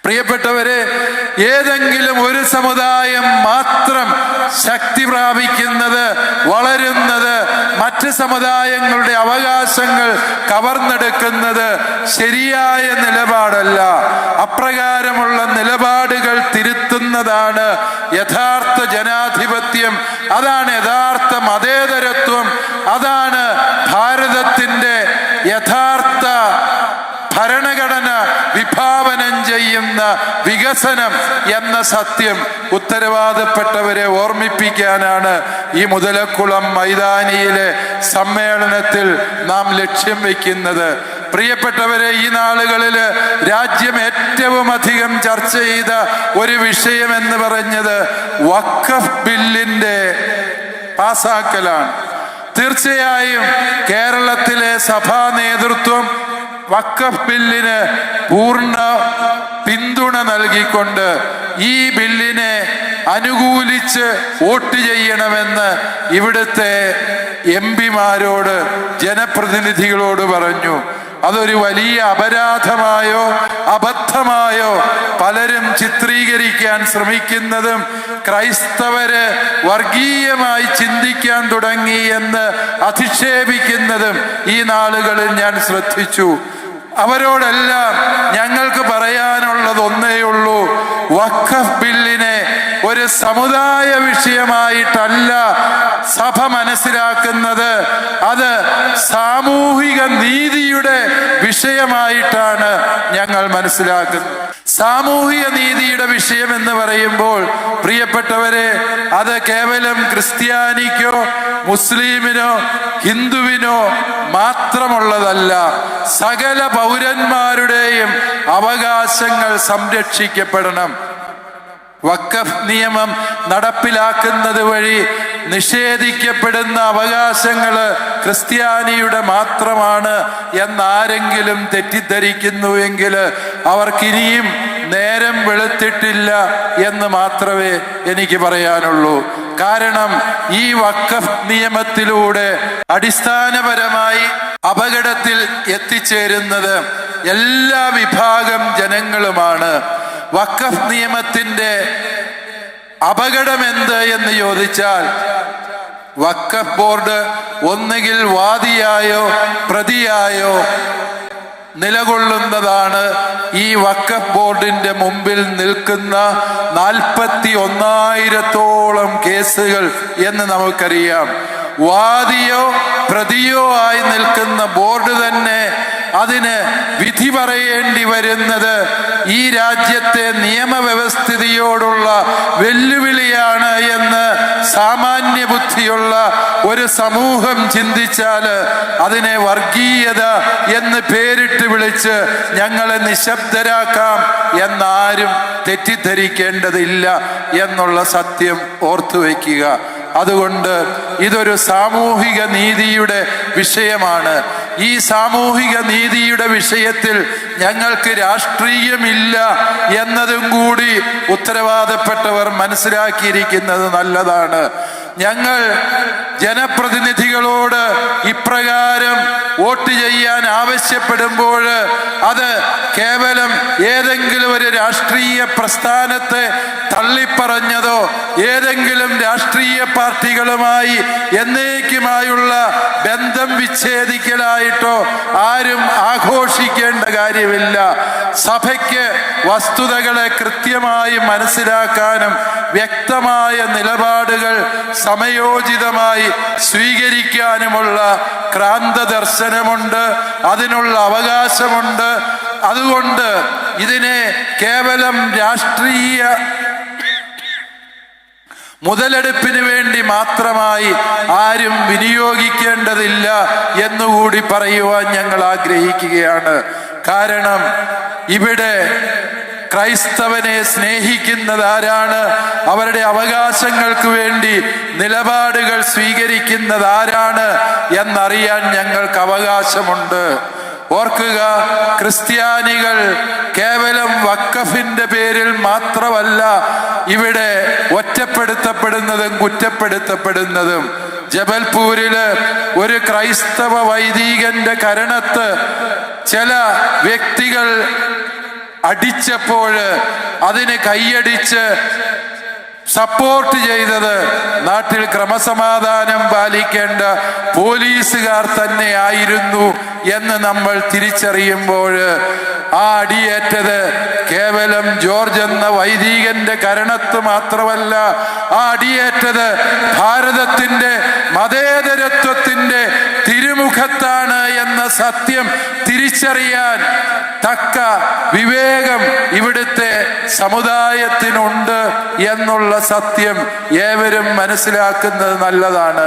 പ്രിയപ്പെട്ടവരെ, ഏതെങ്കിലും ഒരു സമുദായം മാത്രം ശക്തി പ്രാപിക്കുന്നത്, വളരുന്നത്, മറ്റ് സമുദായങ്ങളുടെ അവകാശങ്ങൾ കവർന്നെടുക്കുന്നത് ശരിയായ നിലപാടല്ല. അപ്രകാരമുള്ള നിലപാടുകൾ തിരുത്തുന്നതാണ് യഥാർത്ഥ ജനാധിപത്യം, അതാണ് യഥാർത്ഥ മതേതരത്വം, അതാണ് ഭാരതത്തിന്റെ യഥാർത്ഥ ഭരണഘടന വിഭാവനം ചെയ്യുന്ന വികസനം എന്ന സത്യം ഉത്തരവാദപ്പെട്ടവരെ ഓർമ്മിപ്പിക്കാനാണ് ഈ മുതലക്കുളം മൈതാനിയിലെ സമ്മേളനത്തിൽ നാം ലക്ഷ്യം വയ്ക്കുന്നത്. പ്രിയപ്പെട്ടവരെ, ഈ നാളുകളിൽ രാജ്യം ഏറ്റവും അധികം ചർച്ച ചെയ്ത ഒരു വിഷയം എന്ന് പറഞ്ഞത് വഖഫ് ബില്ലിന്റെ പാസാക്കലാണ്. തീർച്ചയായും കേരളത്തിലെ സഭാ നേതൃത്വം വഖഫ് ബില്ലിന് പൂർണ്ണ പിന്തുണ നൽകിക്കൊണ്ട് ഈ ബില്ലിനെ അനുകൂലിച്ച് വോട്ട് ചെയ്യണമെന്ന് ഇവിടുത്തെ എംപിമാരോട്, ജനപ്രതിനിധികളോട് പറഞ്ഞു. അതൊരു വലിയ അപരാധമായോ അബദ്ധമായോ പലരും ചിത്രീകരിക്കാൻ ശ്രമിക്കുന്നതും ക്രൈസ്തവര് വർഗീയമായി ചിന്തിക്കാൻ തുടങ്ങി എന്ന് അധിക്ഷേപിക്കുന്നതും ഈ നാളുകളിൽ ഞാൻ ശ്രദ്ധിച്ചു. അവരോടെല്ലാം ഞങ്ങൾക്ക് പറയാനുള്ളത് ഒന്നേയുള്ളൂ: വഖഫ് ബില്ലിനെ ഒരു സമുദായ വിഷയമായിട്ടല്ല സഭ മനസ്സിലാക്കുന്നത്, അത് സാമൂഹിക നീതിയുടെ വിഷയമായിട്ടാണ് ഞങ്ങൾ മനസ്സിലാക്കുന്നത്. സാമൂഹിക നീതിയുടെ വിഷയം എന്ന് പറയുമ്പോൾ പ്രിയപ്പെട്ടവരെ, അത് കേവലം ക്രിസ്ത്യാനിക്കോ മുസ്ലിമിനോ ഹിന്ദുവിനോ മാത്രമുള്ളതല്ല. സകല പൗരന്മാരുടെയും അവകാശങ്ങൾ സംരക്ഷിക്കപ്പെടണം. വഖഫ് നിയമം നടപ്പിലാക്കുന്നത് വഴി നിഷേധിക്കപ്പെടുന്ന അവകാശങ്ങൾ ക്രിസ്ത്യാനിയുടെ മാത്രമാണ് എന്നാരെങ്കിലും തെറ്റിദ്ധരിക്കുന്നുവെങ്കിൽ അവർക്കിനിയും നേരം വെളുത്തിട്ടില്ല എന്ന് മാത്രമേ എനിക്ക് പറയാനുള്ളൂ. കാരണം ഈ വഖഫ് നിയമത്തിലൂടെ അടിസ്ഥാനപരമായി അപകടത്തിൽ എത്തിച്ചേരുന്നത് എല്ലാ വിഭാഗം ജനങ്ങളുമാണ്. വഖഫ് നിയമത്തിന്റെ അപകടം എന്ത് എന്ന് ചോദിച്ചാൽ, വഖഫ് ബോർഡ് ഒന്നുകിൽ വാദിയായോ പ്രതിയായോ നിലകൊള്ളുന്നതാണ് ഈ വഖഫ് ബോർഡിന്റെ മുമ്പിൽ നിൽക്കുന്ന 41,000-ഓളം കേസുകൾ എന്ന് നമുക്കറിയാം. വാദിയോ പ്രതിയോ ആയി നിൽക്കുന്ന ബോർഡ് തന്നെ അതിന് വിധി പറയേണ്ടി വരുന്നത് ഈ രാജ്യത്തെ നിയമവ്യവസ്ഥിതിയോടുള്ള വെല്ലുവിളിയാണ് എന്ന് സാമാന്യ ബുദ്ധിയുള്ള ഒരു സമൂഹം ചിന്തിച്ചാൽ അതിനെ വർഗീയത എന്ന് പേരിട്ട് വിളിച്ച് ഞങ്ങളെ നിശബ്ദരാക്കാം എന്നാരും തെറ്റിദ്ധരിക്കേണ്ടതില്ല എന്നുള്ള സത്യം ഓർത്തു വയ്ക്കുക. അതുകൊണ്ട് ഇതൊരു സാമൂഹിക നീതിയുടെ വിഷയമാണ്. ഈ സാമൂഹിക നീതിയുടെ വിഷയത്തിൽ ഞങ്ങൾക്ക് രാഷ്ട്രീയമില്ല എന്നതും കൂടി ഉത്തരവാദപ്പെട്ടവർ മനസ്സിലാക്കിയിരിക്കുന്നത് നല്ലതാണ്. ഞങ്ങൾ ജനപ്രതിനിധികളോട് ഇപ്രകാരം വോട്ട് ചെയ്യാൻ ആവശ്യപ്പെടുമ്പോൾ അത് കേവലം ഏതെങ്കിലും ഒരു രാഷ്ട്രീയ പ്രസ്ഥാനത്തെ തള്ളിപ്പറഞ്ഞതോ ഏതെങ്കിലും രാഷ്ട്രീയ പാർട്ടികളുമായി എന്നേക്കുമായുള്ള ബന്ധം വിച്ഛേദിക്കലായിട്ടോ ആരും ആഘോഷിക്കേണ്ട കാര്യമില്ല. സഭയ്ക്ക് വസ്തുതകളെ കൃത്യമായി മനസ്സിലാക്കാനും വ്യക്തമായ നിലപാടുകൾ സമയോചിതമായി സ്വീകരിക്കാനുമുള്ള ക്രാന്ത ദർശനമുണ്ട്, അതിനുള്ള അവകാശമുണ്ട്. അതുകൊണ്ട് ഇതിനെ കേവലം രാഷ്ട്രീയ മുതലെടുപ്പിന് വേണ്ടി മാത്രമായി ആരും വിനിയോഗിക്കേണ്ടതില്ല എന്നുകൂടി പറയുവാൻ ഞങ്ങൾ ആഗ്രഹിക്കുകയാണ്. കാരണം ഇവിടെ ക്രൈസ്തവനെ സ്നേഹിക്കുന്നത് ആരാണ്, അവരുടെ അവകാശങ്ങൾക്ക് വേണ്ടി നിലപാടുകൾ സ്വീകരിക്കുന്നത് ആരാണ് എന്നറിയാൻ ഞങ്ങൾക്ക് അവകാശമുണ്ട്. ഓർക്കുക, ക്രിസ്ത്യാനികൾ കേവലം വഖഫിന്റെ പേരിൽ മാത്രമല്ല ഇവിടെ ഒറ്റപ്പെടുത്തപ്പെടുന്നതും കുറ്റപ്പെടുത്തപ്പെടുന്നതും. ജബൽപൂരില് ഒരു ക്രൈസ്തവ വൈദികന്റെ കരണത്ത് ചില വ്യക്തികൾ അടിച്ചപ്പോൾ അതിന് കൈയടിച്ച് സപ്പോർട്ട് ചെയ്തത് നാട്ടിൽ ക്രമസമാധാനം പാലിക്കേണ്ട പോലീസുകാർ തന്നെ ആയിരുന്നു എന്ന് നമ്മൾ തിരിച്ചറിയുമ്പോൾ ആ അടിയേറ്റത് കേവലം ജോർജ് എന്ന വൈദികന്റെ കരണത്ത് മാത്രമല്ല, ആ അടിയേറ്റത് ഭാരതത്തിന്റെ മതേതരത്വത്തിന്റെ തിരുമുഖത്താണ് എന്ന സത്യം തിരിച്ചറിയാൻ തക്ക വിവേകം ഇവിടുത്തെ സമുദായത്തിനുണ്ട് എന്നുള്ള സത്യം ഏവരും മനസ്സിലാക്കുന്നത് നല്ലതാണ്.